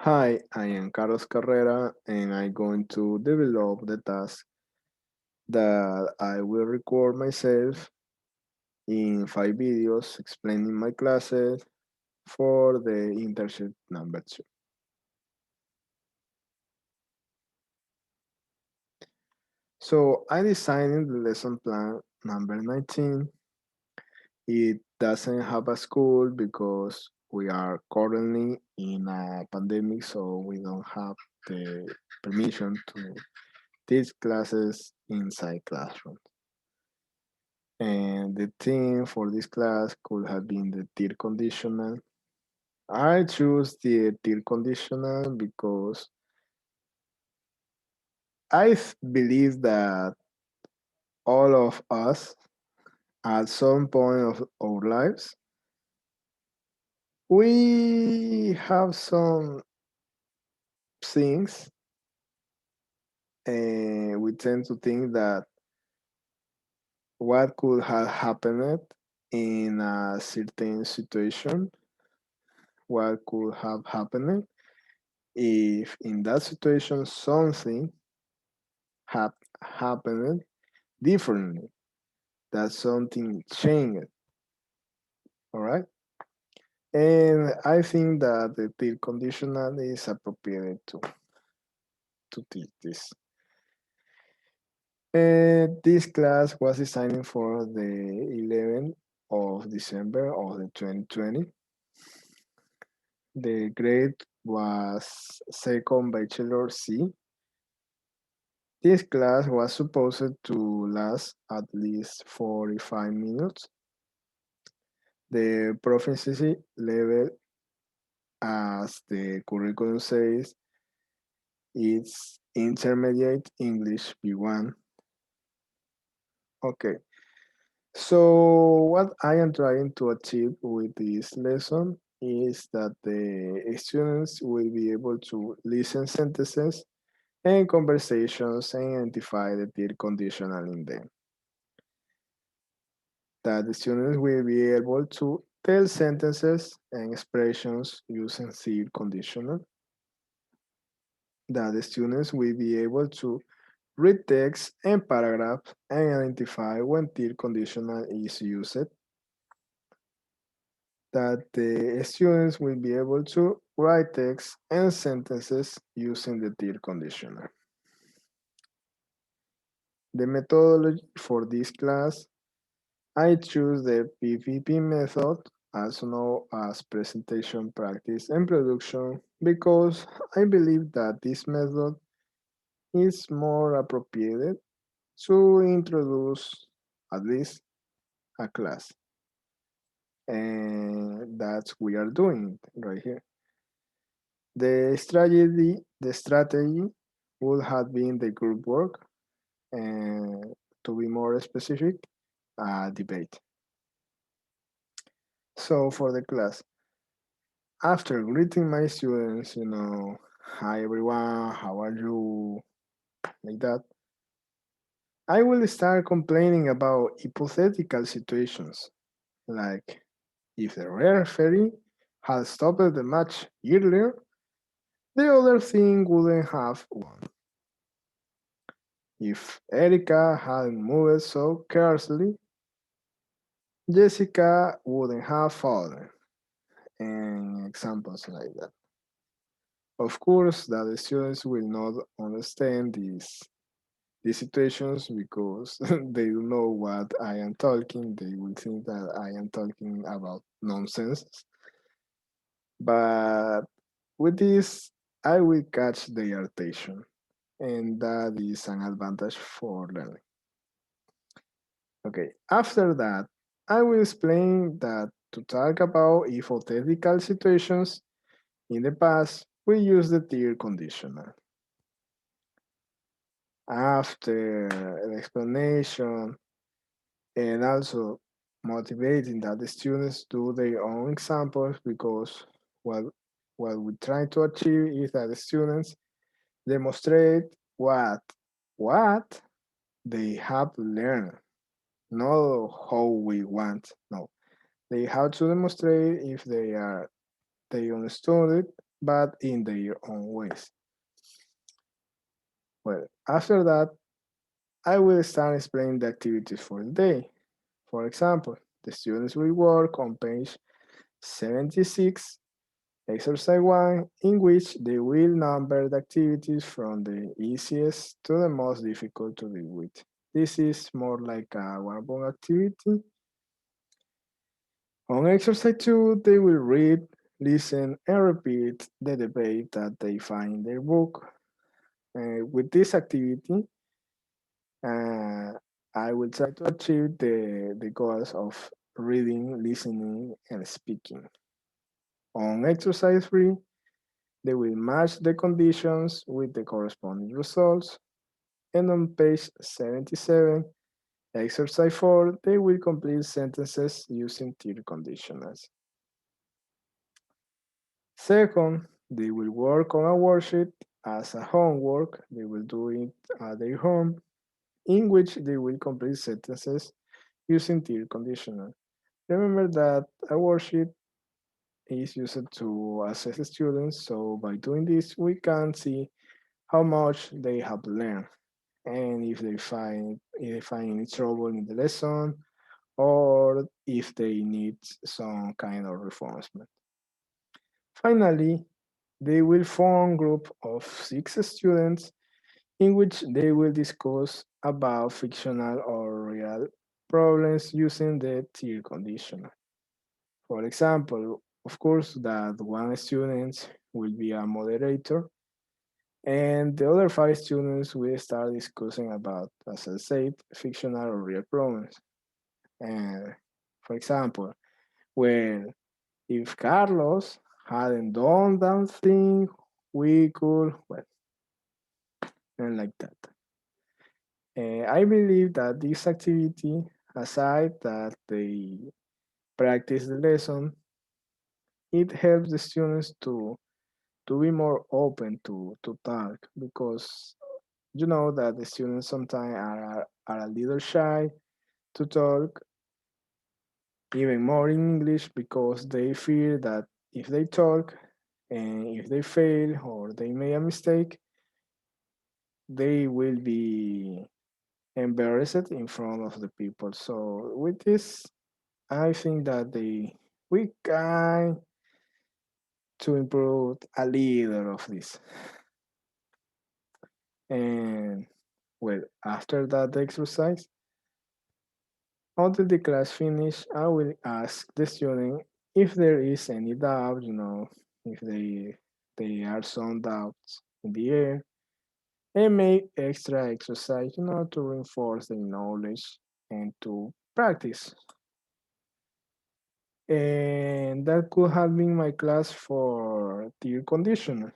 Hi, I am Carlos Carrera and I'm going to develop the task that I will record myself in 5 videos explaining my classes for the internship number 2. So I designed the lesson plan number 19. It doesn't have a school because we are currently in a pandemic, so we don't have the permission to teach classes inside classroom. And the theme for this class could have been the tier conditional. I choose the tier conditional because believe that all of us at some point of our lives, we have some things and we tend to think that what could have happened in a certain situation, what could have happened if in that situation something had happened differently, that something changed, all right? And I think that the till conditional is appropriate to teach this. This class was designed for the 11th of December of the 2020. The grade was second bachelor C. This class was supposed to last at least 45 minutes. The proficiency level, as the curriculum says, is intermediate English B1. Okay, so what I am trying to achieve with this lesson is that the students will be able to listen sentences and conversations and identify the tier conditional in them. That the students will be able to tell sentences and expressions using tier conditional. That the students will be able to read text and paragraphs and identify when tier conditional is used. That the students will be able to write text and sentences using the tier conditional. The methodology for this class, I choose the PPP method, also known as presentation, practice, and production, because I believe that this method is more appropriate to introduce at least a class. And that's we are doing right here. The strategy would have been the group work, and to be more specific, debate. So for the class, after greeting my students, hi everyone, how are you, like that, I will start complaining about hypothetical situations, like if the referee had stopped the match earlier, the other team wouldn't have won. If Erica hadn't moved so carelessly, Jessica wouldn't have fallen, and examples like that. Of course, that the students will not understand these situations because they don't know what I am talking. They will think that I am talking about nonsense. But with this, I will catch their attention, and that is an advantage for learning. Okay, after that, I will explain that to talk about hypothetical situations in the past, we use the tier conditional. After the explanation and also motivating that the students do their own examples, because what, what we try to achieve is that the students demonstrate what they have learned, not how we want. No, they have to demonstrate if they understood it but in their own ways. Well, after that, I will start explaining the activities for the day. For example, the students will work on page 76, exercise 1, in which they will number the activities from the easiest to the most difficult to deal with. This is more like a one-on-one activity. On exercise 2, they will read, listen, and repeat the debate that they find in their book. With this activity, uh, I will try to achieve the goals of reading, listening, and speaking. On exercise 3, they will match the conditions with the corresponding results. And on page 77, exercise 4, they will complete sentences using tier conditionals. Second, they will work on a worksheet as a homework. They will do it at their home, in which they will complete sentences using tier conditional. Remember that a worksheet is used to assess the students, so by doing this, we can see how much they have learned and if they find any trouble in the lesson or if they need some kind of reinforcement. Finally, they will form a group of 6 students in which they will discuss about fictional or real problems using the tier condition. For example, of course, that one student will be a moderator and the other 5 students will start discussing about, as I said, fictional or real problems. And for example, well, if Carlos hadn't done that thing, we could, well, and like that. I believe that this activity, aside that they practice the lesson, it helps the students to be more open to talk because you know that the students sometimes are a little shy to talk even more in English because they fear that if they talk and if they fail or they make a mistake, they will be embarrassed in front of the people. So with this, I think that we can to improve a little of this. And well, after that exercise, until the class finish, I will ask the student if there is any doubt, if they are some doubts in the air, and make extra exercise, to reinforce the knowledge and to practice. And that could have been my class for tier conditional.